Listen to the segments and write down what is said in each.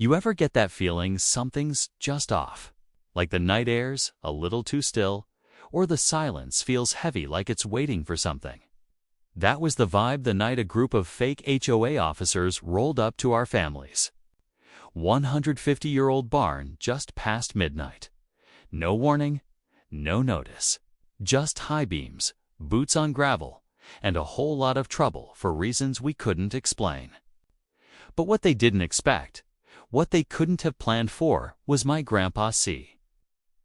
You ever get that feeling something's just off? Like the night air's a little too still, or the silence feels heavy like it's waiting for something? That was the vibe the night a group of fake HOA officers rolled up to our families. 150-year-old barn just past midnight. No warning, no notice. Just high beams, boots on gravel, and a whole lot of trouble for reasons we couldn't explain. But what they didn't expect, what they couldn't have planned for, was my Grandpa C.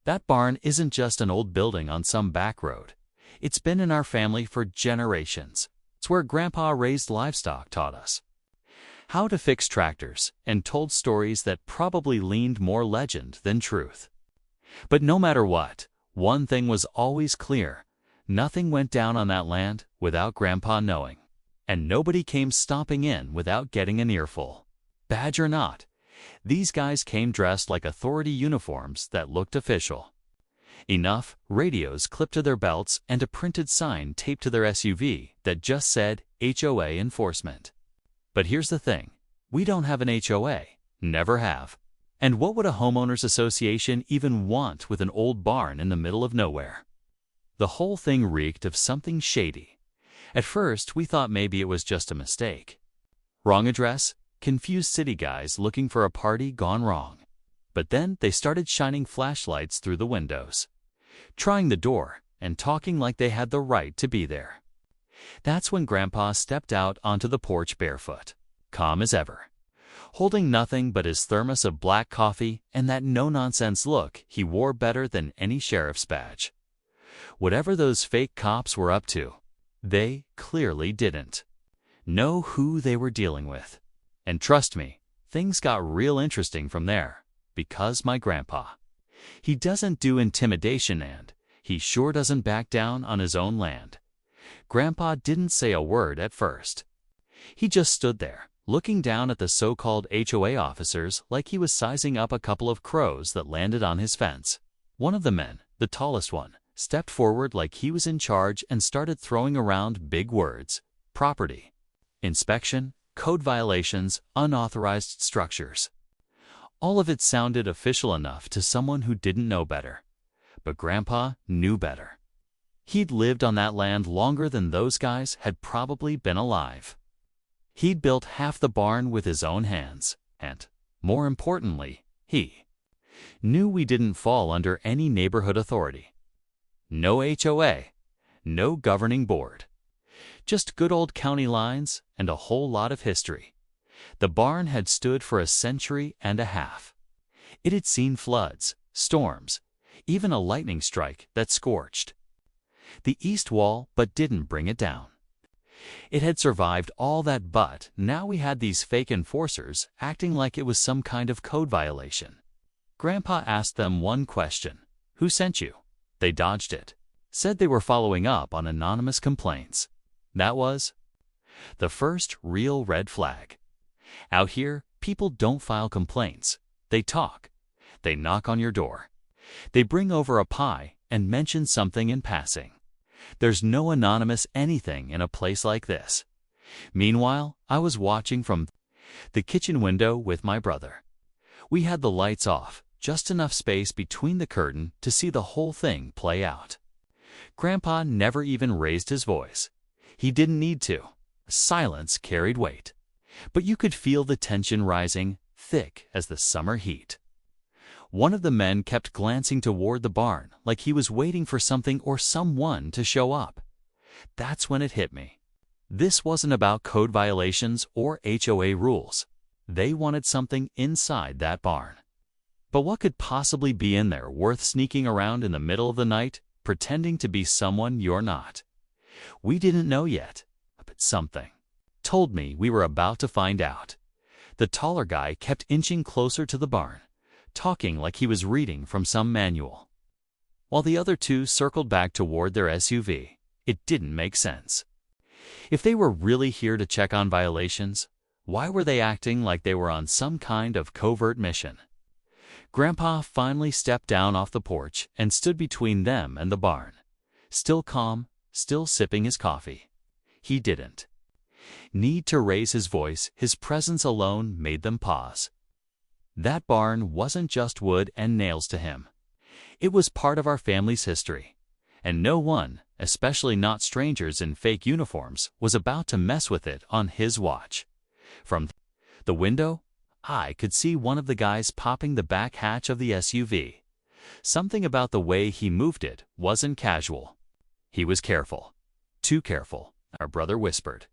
That barn isn't just an old building on some back road. It's been in our family for generations. It's where Grandpa raised livestock, taught us how to fix tractors, and told stories that probably leaned more legend than truth. But no matter what, one thing was always clear. Nothing went down on that land without Grandpa knowing. And nobody came stomping in without getting an earful. Badge or not, these guys came dressed like authority uniforms that looked official. Enough radios clipped to their belts and a printed sign taped to their SUV that just said HOA Enforcement. But here's the thing, we don't have an HOA, never have. And what would a homeowners association even want with an old barn in the middle of nowhere? The whole thing reeked of something shady. At first, we thought maybe it was just a mistake. Wrong address, confused city guys looking for a party gone wrong. But then they started shining flashlights through the windows, trying the door, and talking like they had the right to be there. That's when Grandpa stepped out onto the porch barefoot, calm as ever, holding nothing but his thermos of black coffee and that no-nonsense look he wore better than any sheriff's badge. Whatever those fake cops were up to, they clearly didn't know who they were dealing with. And trust me, things got real interesting from there, because my Grandpa, he doesn't do intimidation and he sure doesn't back down on his own land. Grandpa didn't say a word at first. He just stood there, looking down at the so-called HOA officers like he was sizing up a couple of crows that landed on his fence. One of the men, the tallest one, stepped forward like he was in charge and started throwing around big words: property, inspection, code violations, unauthorized structures. All of it sounded official enough to someone who didn't know better. But Grandpa knew better. He'd lived on that land longer than those guys had probably been alive. He'd built half the barn with his own hands, and, more importantly, he knew we didn't fall under any neighborhood authority. No HOA, no governing board. Just good old county lines and a whole lot of history. The barn had stood for a century and a half. It had seen floods, storms, even a lightning strike that scorched the east wall but didn't bring it down. It had survived all that, but now we had these fake enforcers acting like it was some kind of code violation. Grandpa asked them one question: "Who sent you?" They dodged it, said they were following up on anonymous complaints. That was the first real red flag. Out here, people don't file complaints. They talk. They knock on your door. They bring over a pie and mention something in passing. There's no anonymous anything in a place like this. Meanwhile, I was watching from the kitchen window with my brother. We had the lights off, just enough space between the curtain to see the whole thing play out. Grandpa never even raised his voice. He didn't need to. Silence carried weight. But you could feel the tension rising, thick as the summer heat. One of the men kept glancing toward the barn like he was waiting for something or someone to show up. That's when it hit me. This wasn't about code violations or HOA rules. They wanted something inside that barn. But what could possibly be in there worth sneaking around in the middle of the night, pretending to be someone you're not? We didn't know yet, but something told me we were about to find out. The taller guy kept inching closer to the barn, talking like he was reading from some manual, while the other two circled back toward their SUV. It didn't make sense. If they were really here to check on violations, why were they acting like they were on some kind of covert mission? Grandpa finally stepped down off the porch and stood between them and the barn. Still calm, still sipping his coffee. He didn't need to raise his voice. His presence alone made them pause. That barn wasn't just wood and nails to him. It was part of our family's history, and no one, especially not strangers in fake uniforms, was about to mess with it on his watch. From the window, I could see one of the guys popping the back hatch of the SUV. Something about the way he moved it wasn't casual. He was careful. Too careful, our brother whispered.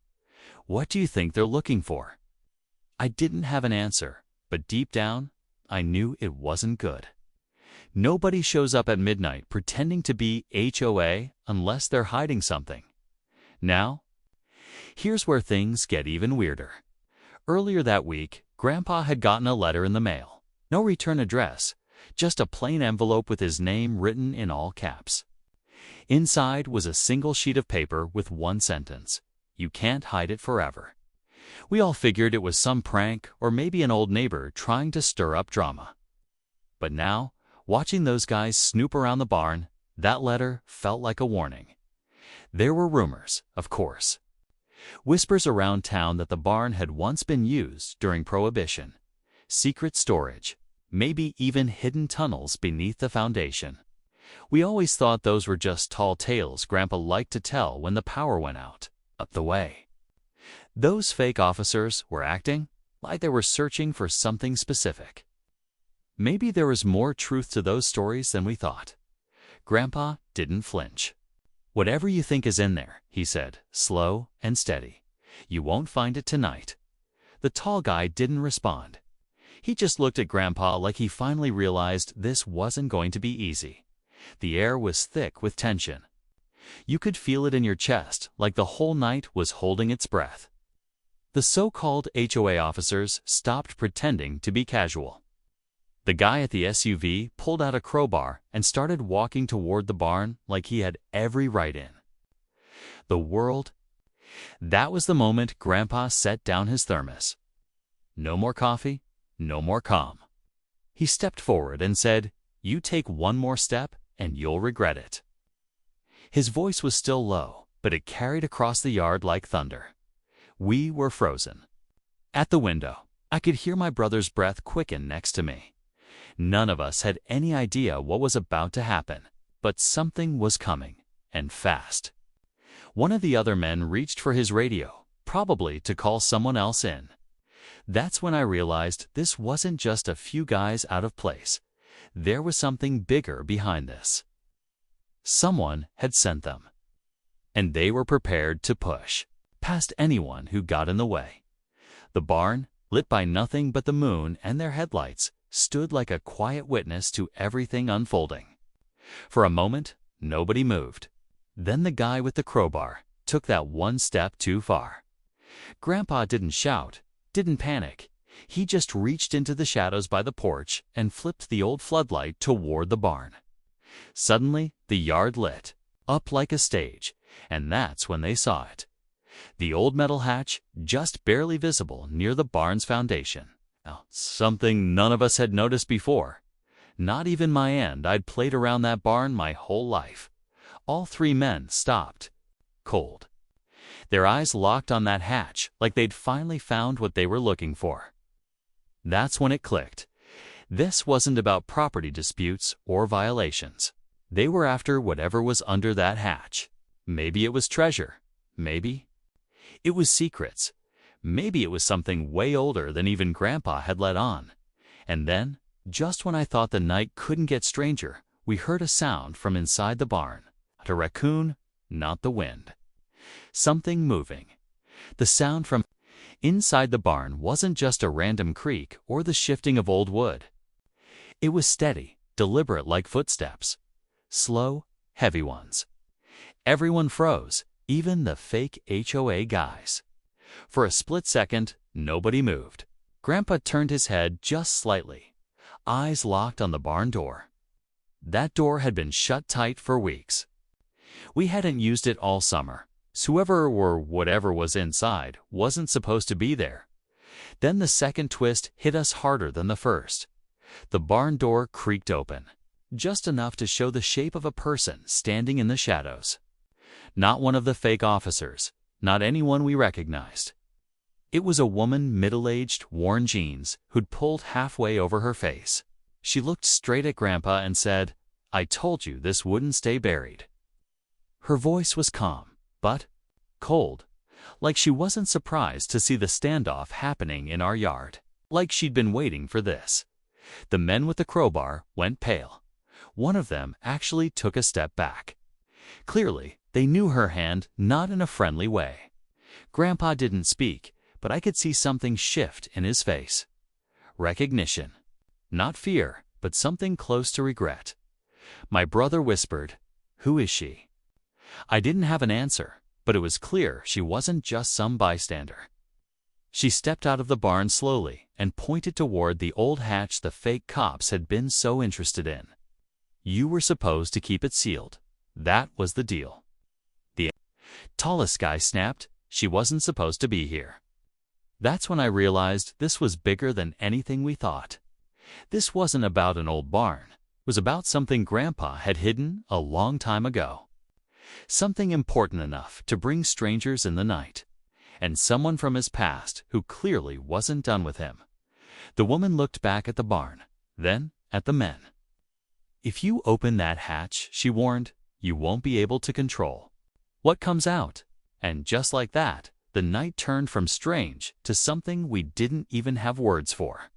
"What do you think they're looking for?" I didn't have an answer, but deep down, I knew it wasn't good. Nobody shows up at midnight pretending to be HOA unless they're hiding something. Now, here's where things get even weirder. Earlier that week, Grandpa had gotten a letter in the mail. No return address, just a plain envelope with his name written in all caps. Inside was a single sheet of paper with one sentence: "You can't hide it forever." We all figured it was some prank or maybe an old neighbor trying to stir up drama. But now, watching those guys snoop around the barn, that letter felt like a warning. There were rumors, of course. Whispers around town that the barn had once been used during Prohibition. Secret storage, maybe even hidden tunnels beneath the foundation. We always thought those were just tall tales Grandpa liked to tell when the power went out. Up the way. Those fake officers were acting like they were searching for something specific. Maybe there was more truth to those stories than we thought. Grandpa didn't flinch. "Whatever you think is in there," he said, slow and steady. "You won't find it tonight." The tall guy didn't respond. He just looked at Grandpa like he finally realized this wasn't going to be easy. The air was thick with tension. You could feel it in your chest, like the whole night was holding its breath. The so-called HOA officers stopped pretending to be casual. The guy at the SUV pulled out a crowbar and started walking toward the barn like he had every right in. The world. That was the moment Grandpa set down his thermos. No more coffee, no more calm. He stepped forward and said, "You take one more step and you'll regret it." His voice was still low, but it carried across the yard like thunder. We were frozen. At the window, I could hear my brother's breath quicken next to me. None of us had any idea what was about to happen, but something was coming, and fast. One of the other men reached for his radio, probably to call someone else in. That's when I realized this wasn't just a few guys out of place. There was something bigger behind this. Someone had sent them. And they were prepared to push past anyone who got in the way. The barn, lit by nothing but the moon and their headlights, stood like a quiet witness to everything unfolding. For a moment, nobody moved. Then the guy with the crowbar took that one step too far. Grandpa didn't shout, didn't panic. He just reached into the shadows by the porch and flipped the old floodlight toward the barn. Suddenly, the yard lit up like a stage, and that's when they saw it. The old metal hatch, just barely visible near the barn's foundation. Now, something none of us had noticed before. Not even my aunt. I'd played around that barn my whole life. All three men stopped, cold. Their eyes locked on that hatch like they'd finally found what they were looking for. That's when it clicked. This wasn't about property disputes or violations. They were after whatever was under that hatch. Maybe it was treasure. Maybe it was secrets. Maybe it was something way older than even Grandpa had let on. And then, just when I thought the night couldn't get stranger, we heard a sound from inside the barn. A raccoon, not the wind. Something moving. The sound from inside the barn wasn't just a random creak or the shifting of old wood. It was steady, deliberate like footsteps. Slow, heavy ones. Everyone froze, even the fake HOA guys. For a split second, nobody moved. Grandpa turned his head just slightly, eyes locked on the barn door. That door had been shut tight for weeks. We hadn't used it all summer. So whoever or whatever was inside wasn't supposed to be there. Then the second twist hit us harder than the first. The barn door creaked open, just enough to show the shape of a person standing in the shadows. Not one of the fake officers, not anyone we recognized. It was a woman, middle-aged, worn jeans, who'd pulled halfway over her face. She looked straight at Grandpa and said, "I told you this wouldn't stay buried." Her voice was calm, but cold, like she wasn't surprised to see the standoff happening in our yard, like she'd been waiting for this. The men with the crowbar went pale. One of them actually took a step back. Clearly, they knew her hand, not in a friendly way. Grandpa didn't speak, but I could see something shift in his face. Recognition. Not fear, but something close to regret. My brother whispered, "Who is she?" I didn't have an answer, but it was clear she wasn't just some bystander. She stepped out of the barn slowly and pointed toward the old hatch the fake cops had been so interested in. "You were supposed to keep it sealed. That was the deal." The tallest guy snapped, "She wasn't supposed to be here." That's when I realized this was bigger than anything we thought. This wasn't about an old barn. It was about something Grandpa had hidden a long time ago. Something important enough to bring strangers in the night. And someone from his past who clearly wasn't done with him. The woman looked back at the barn, then at the men. "If you open that hatch," she warned, "you won't be able to control what comes out." And just like that, the night turned from strange to something we didn't even have words for.